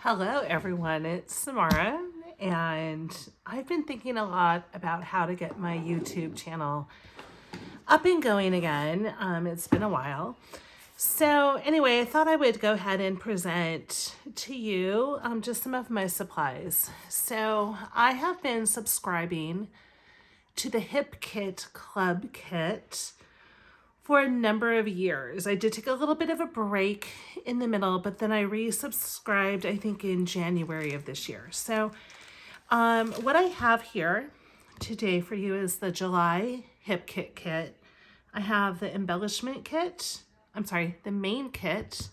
Hello, everyone. It's Samara, and I've been thinking a lot about how to get my YouTube channel up and going again. It's been a while. So, anyway, I thought I would go ahead and present to you just some of my supplies. So, I have been subscribing to the Hip Kit Club Kit for a number of years. I did take a little bit of a break in the middle, but then I resubscribed, I think, in January of this year. So what I have here today for you is the July Hip Kit kit. I have the embellishment kit, the main kit,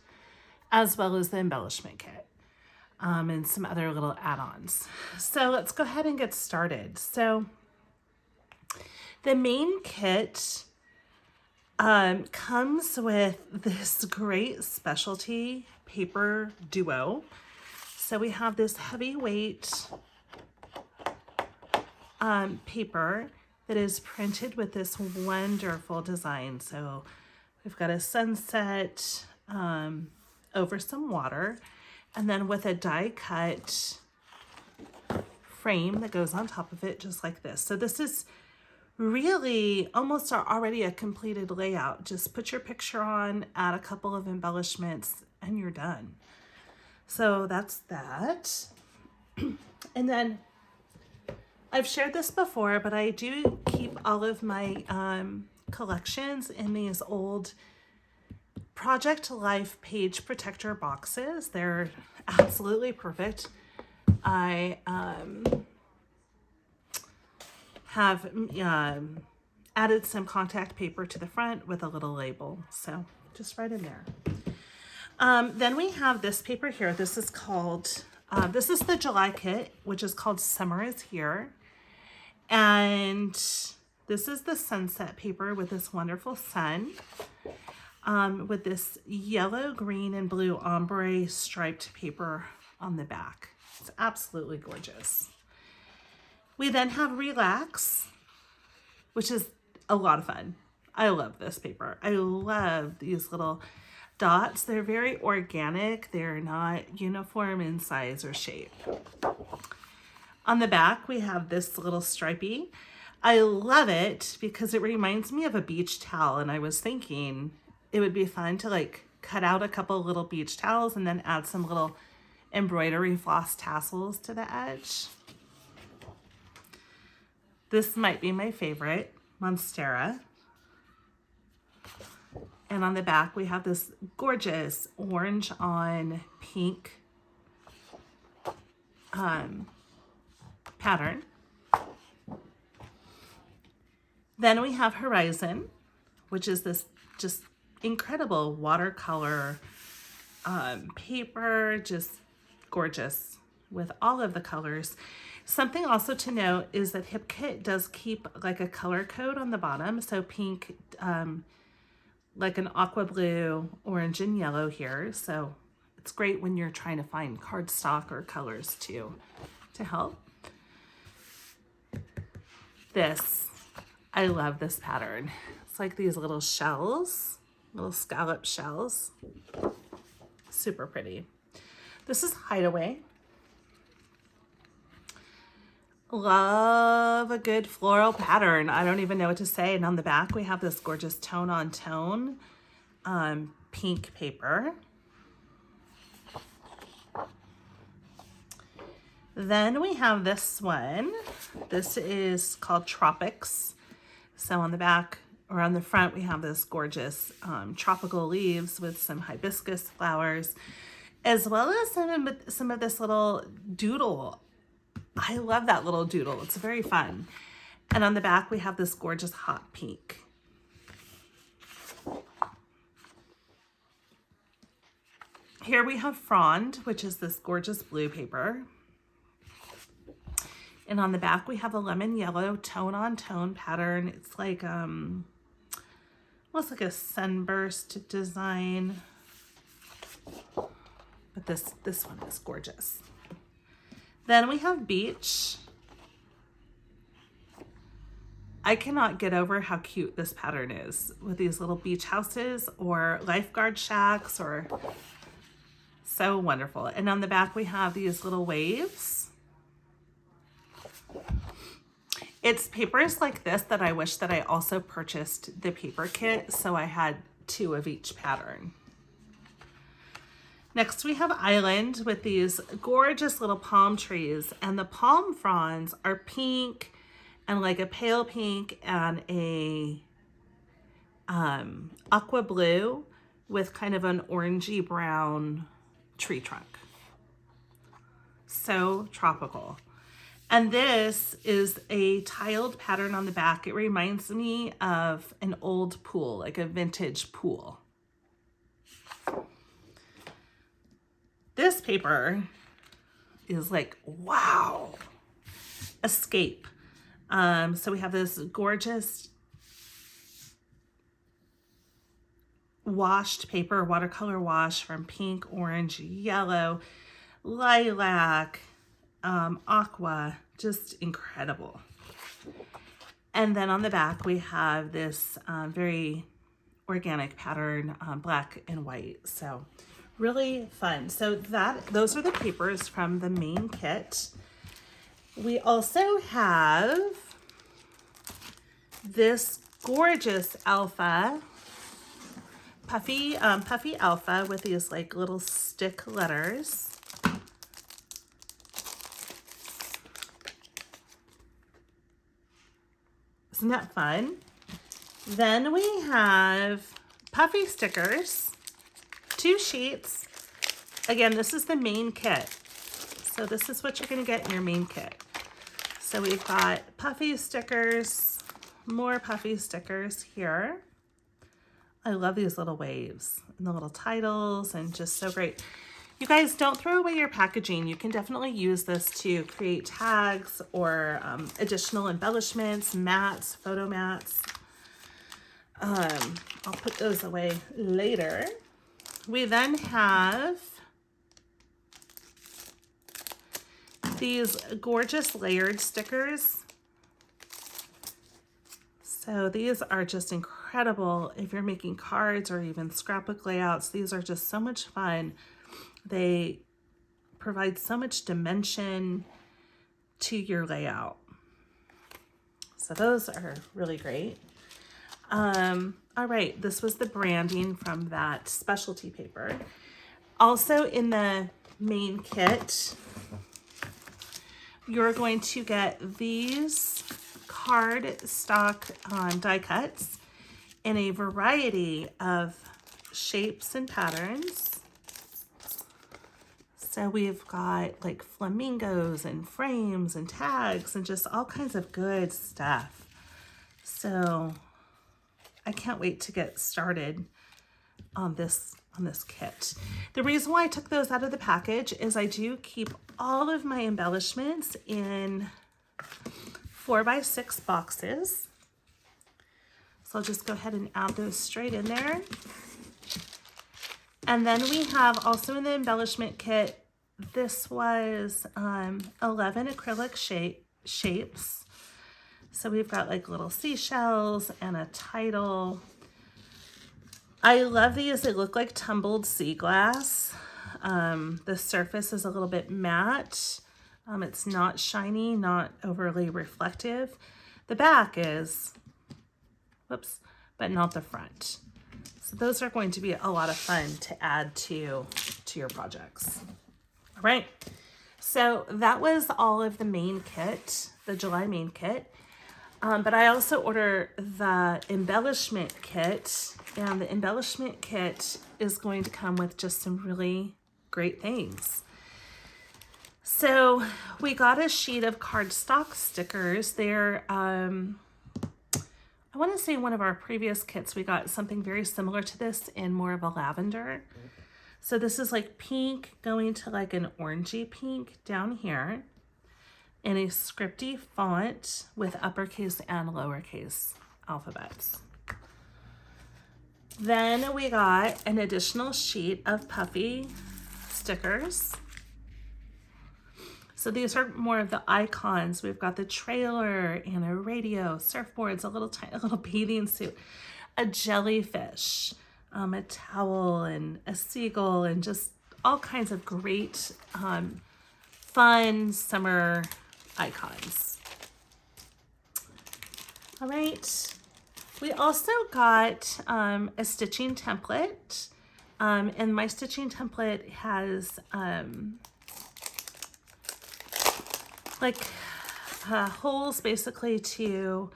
as well as the embellishment kit, and some other little add-ons. So let's go ahead and get started. So the main kit comes with this great specialty paper duo. So we have this heavyweight paper that is printed with this wonderful design. So we've got a sunset over some water, and then with a die cut frame that goes on top of it, just like this. So this is really almost already a completed layout. Just put your picture on, add a couple of embellishments, and you're done. So that's that. And then I've shared this before, but I do keep all of my collections in these old Project Life page protector boxes. They're absolutely perfect. I have added some contact paper to the front with a little label. So just right in there. Then we have this paper here. This is called, this is the July kit, which is called Summer is Here. And this is the sunset paper with this wonderful sun, with this yellow, green, and blue ombre striped paper on the back. It's absolutely gorgeous. We then have Relax, which is a lot of fun. I love this paper. I love these little dots. They're very organic. They're not uniform in size or shape. On the back, we have this little stripey. I love it because it reminds me of a beach towel, and I was thinking it would be fun to like cut out a couple little beach towels and then add some little embroidery floss tassels to the edge. This might be my favorite, Monstera. And on the back, we have this gorgeous orange on pink pattern. Then we have Horizon, which is this just incredible watercolor paper, just gorgeous with all of the colors. Something also to note is that Hip Kit does keep like a color code on the bottom. So pink, like an aqua blue, orange, and yellow here. So it's great when you're trying to find cardstock or colors to help. This, I love this pattern. It's like these little shells, little scallop shells. Super pretty. This is Hideaway. Love a good floral pattern. I don't even know what to say. And on the back, we have this gorgeous tone on tone pink paper. Then we have this one. This is called Tropics. So on the back or on the front, we have this gorgeous tropical leaves with some hibiscus flowers, as well as some of this little doodle. I love that little doodle. It's very fun. And on the back, we have this gorgeous hot pink. Here we have Frond, which is this gorgeous blue paper. And on the back, we have a lemon yellow tone on tone pattern. It's like, almost like a sunburst design. But this one is gorgeous. Then we have Beach. I cannot get over how cute this pattern is with these little beach houses or lifeguard shacks or So wonderful. And on the back, we have these little waves. It's papers like this that I wish that I also purchased the paper kit, so I had 2 of each pattern. Next we have Island with these gorgeous little palm trees, and the palm fronds are pink and like a pale pink and a aqua blue with kind of an orangey brown tree trunk. So tropical. And this is a tiled pattern on the back. It reminds me of an old pool, like a vintage pool. This paper is like, wow. Escape. So we have this gorgeous washed paper, watercolor wash from pink, orange, yellow, lilac, aqua, just incredible. And then on the back we have this very organic pattern, black and white. So really fun. So those are the papers from the main kit. We also have this gorgeous alpha, puffy alpha with these like little stick letters. Isn't that fun? Then we have puffy stickers, 2 sheets. Again, this is the main kit. So this is what you're gonna get in your main kit. So we've got puffy stickers, more puffy stickers here. I love these little waves and the little titles, and just so great. You guys, don't throw away your packaging. You can definitely use this to create tags or additional embellishments, mats, photo mats. I'll put those away later. We then have these gorgeous layered stickers. So these are just incredible if you're making cards or even scrapbook layouts. These are just so much fun. They provide so much dimension to your layout. So those are really great. All right, this was the branding from that specialty paper. Also in the main kit, you're going to get these card stock die cuts in a variety of shapes and patterns. So we've got like flamingos and frames and tags and just all kinds of good stuff. So I can't wait to get started on this kit. The reason why I took those out of the package is I do keep all of my embellishments in 4x6 boxes. So I'll just go ahead and add those straight in there. And then we have also in the embellishment kit, this was 11 acrylic shapes. So we've got like little seashells and a title. I love these. They look like tumbled sea glass. The surface is a little bit matte. It's not shiny, not overly reflective. The back is, whoops, but not the front. So those are going to be a lot of fun to add to your projects. All right, so that was all of the main kit, the July main kit. But I also ordered the embellishment kit, and the embellishment kit is going to come with just some really great things. So we got a sheet of cardstock stickers. They're, I want to say one of our previous kits, we got something very similar to this in more of a lavender. So this is like pink going to like an orangey pink down here in a scripty font with uppercase and lowercase alphabets. Then we got an additional sheet of puffy stickers. So these are more of the icons. We've got the trailer and a radio, surfboards, a little tiny little bathing suit, a jellyfish, a towel, and a seagull, and just all kinds of great fun summer icons. All right, we also got a stitching template, and my stitching template has like holes basically to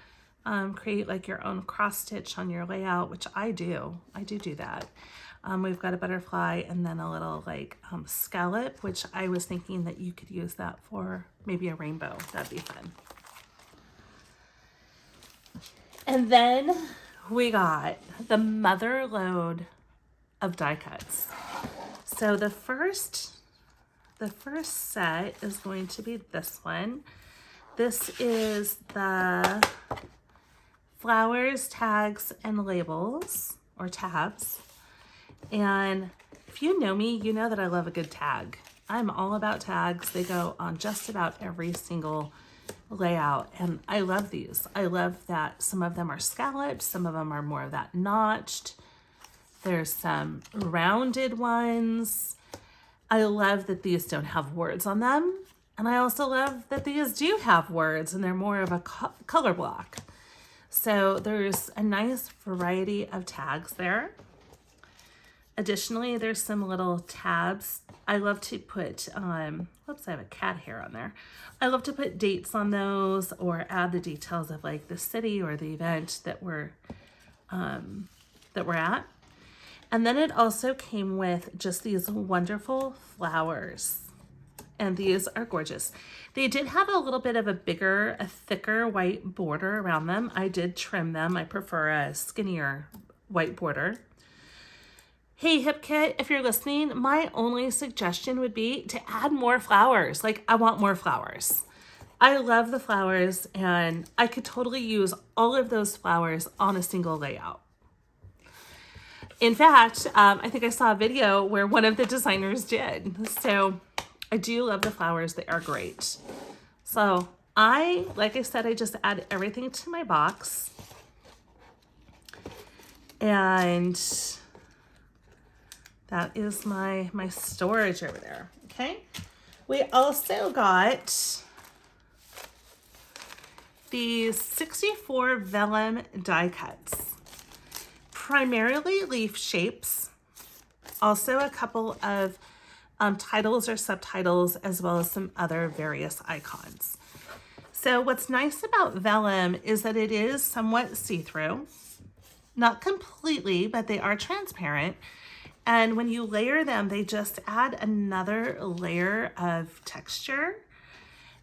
create like your own cross stitch on your layout, which I do that. We've got a butterfly and then a little like scallop, which I was thinking that you could use that for maybe a rainbow. That'd be fun. And then we got the mother load of die cuts. So the first set is going to be this one. This is the flowers, tags, and labels, or tabs. And if you know me, you know that I love a good tag. I'm all about tags. They go on just about every single layout, and I love these. I love that some of them are scalloped, some of them are more of that notched. There's some rounded ones. I love that these don't have words on them. And I also love that these do have words and they're more of a color block. So there's a nice variety of tags there. Additionally, there's some little tabs. I love to put, whoops, I have a cat hair on there. I love to put dates on those or add the details of like the city or the event that we're at. And then it also came with just these wonderful flowers. And these are gorgeous. They did have a little bit of a thicker white border around them. I did trim them. I prefer a skinnier white border. Hey, Hip Kit, if you're listening, my only suggestion would be to add more flowers. Like, I want more flowers. I love the flowers, and I could totally use all of those flowers on a single layout. In fact, I think I saw a video where one of the designers did. So I do love the flowers. They are great. So like I said, I just add everything to my box. And that is my storage over there. Okay. We also got these 64 vellum die cuts, primarily leaf shapes, also a couple of titles or subtitles, as well as some other various icons. So what's nice about vellum is that it is somewhat see-through, not completely, but they are transparent. And when you layer them, they just add another layer of texture.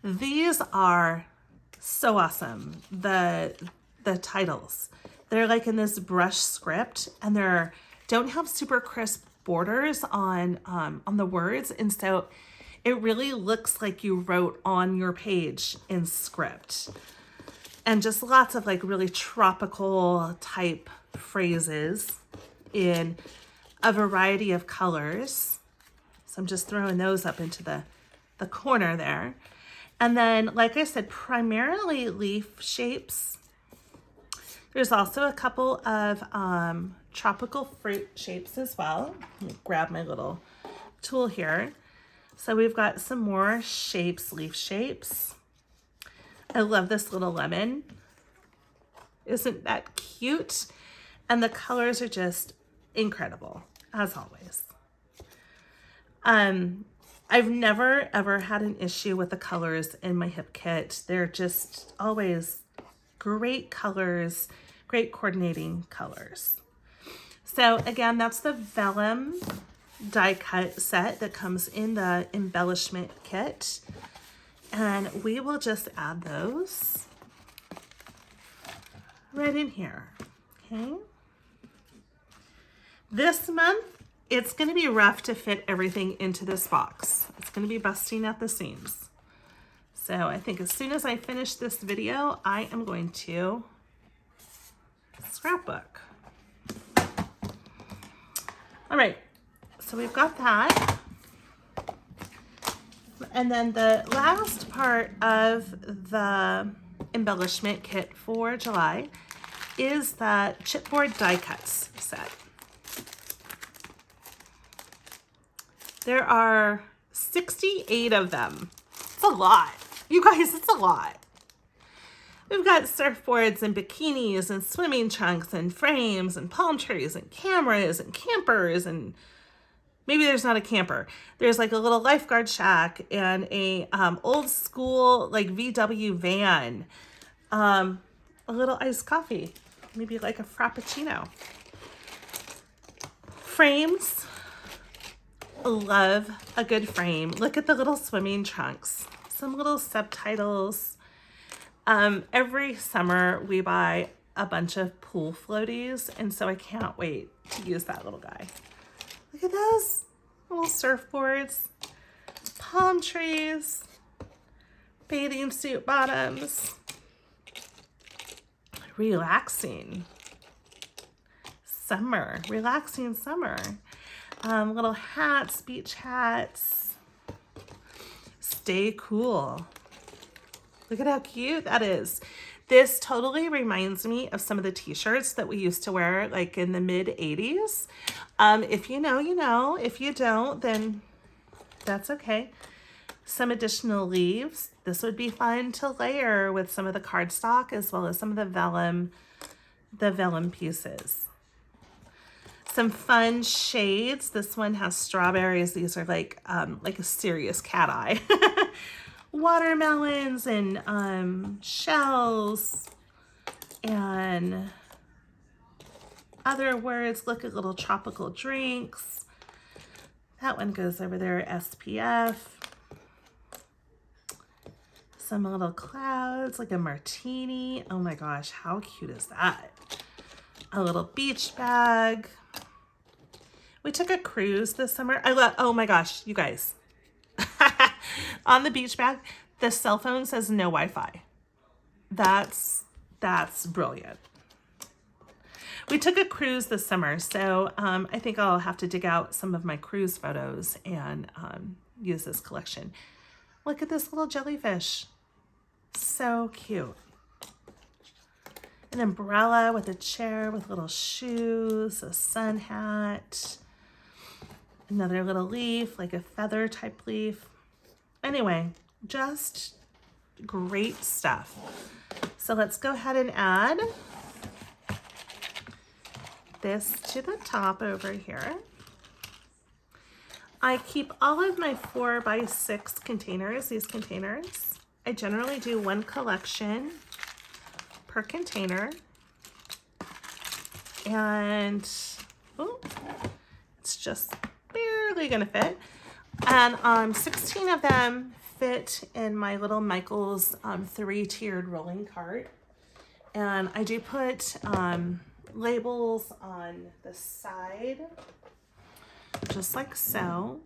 These are so awesome. The titles, they're like in this brush script, and they don't have super crisp borders on the words, and so it really looks like you wrote on your page in script. And just lots of like really tropical type phrases in a variety of colors. So I'm just throwing those up into the corner there. And then, like I said, primarily leaf shapes. There's also a couple of tropical fruit shapes as well. Let me grab my little tool here. So we've got some more shapes, leaf shapes. I love this little lemon. Isn't that cute? And the colors are just incredible, as always. I've never ever had an issue with the colors in my Hip Kit. They're just always great colors, great coordinating colors. So again, that's the vellum die cut set that comes in the embellishment kit. And we will just add those right in here, okay? This month, it's gonna be rough to fit everything into this box. It's gonna be busting at the seams. So I think as soon as I finish this video, I am going to scrapbook. All right, so we've got that. And then the last part of the embellishment kit for July is the chipboard die cuts set. There are 68 of them. It's a lot. You guys, it's a lot. We've got surfboards and bikinis and swimming trunks and frames and palm trees and cameras and campers, and maybe there's not a camper. There's like a little lifeguard shack and a old school like VW van, a little iced coffee, maybe like a frappuccino. Frames. Love a good frame. Look at the little swimming trunks. Some little subtitles. Every summer we buy a bunch of pool floaties, and so I can't wait to use that little guy. Look at those little surfboards, palm trees, bathing suit bottoms, relaxing summer, relaxing summer. Little hats, beach hats, stay cool. Look at how cute that is. This totally reminds me of some of the t-shirts that we used to wear like in the mid 80s. If you know, you know. If you don't, then that's okay. Some additional leaves. This would be fun to layer with some of the cardstock as well as some of the vellum pieces. Some fun shades. This one has strawberries. These are like a serious cat eye. Watermelons and shells and other words. Look at little tropical drinks. That one goes over there, SPF. Some little clouds, like a martini. Oh my gosh, how cute is that? A little beach bag. We took a cruise this summer. Oh my gosh, you guys. On the beach bag, the cell phone says no Wi-Fi. That's brilliant. We took a cruise this summer, so I think I'll have to dig out some of my cruise photos and use this collection. Look at this little jellyfish. So cute. An umbrella with a chair with little shoes, a sun hat, another little leaf, like a feather type leaf. Anyway, just great stuff. So let's go ahead and add this to the top over here. I keep all of my 4x6 containers, these containers. I generally do one collection per container. And it's just barely gonna fit. And 16 of them fit in my little Michaels 3-tiered rolling cart. And I do put labels on the side, just like so.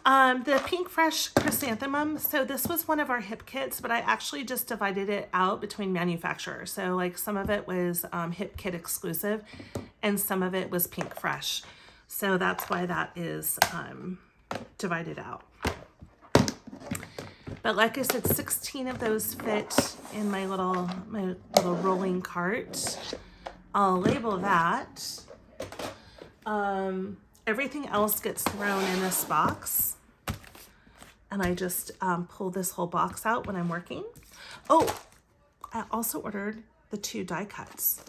The Pink Fresh Chrysanthemum. So this was one of our hip kits, but I actually just divided it out between manufacturers. So like some of it was hip kit exclusive and some of it was Pink Fresh. So that's why that is divided out. But like I said, 16 of those fit in my little rolling cart. I'll label that. Everything else gets thrown in this box. And I just pull this whole box out when I'm working. Oh, I also ordered the 2 die cuts.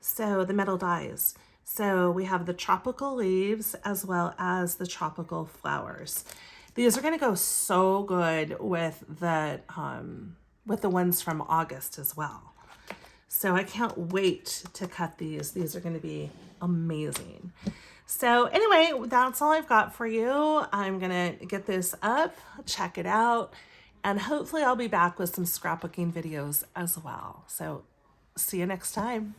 So the metal dies. So we have the tropical leaves as well as the tropical flowers. These are going to go so good with the ones from August as well. So I can't wait to cut these. These are going to be amazing. So anyway, that's all I've got for you. I'm going to get this up, check it out, and hopefully I'll be back with some scrapbooking videos as well. So see you next time.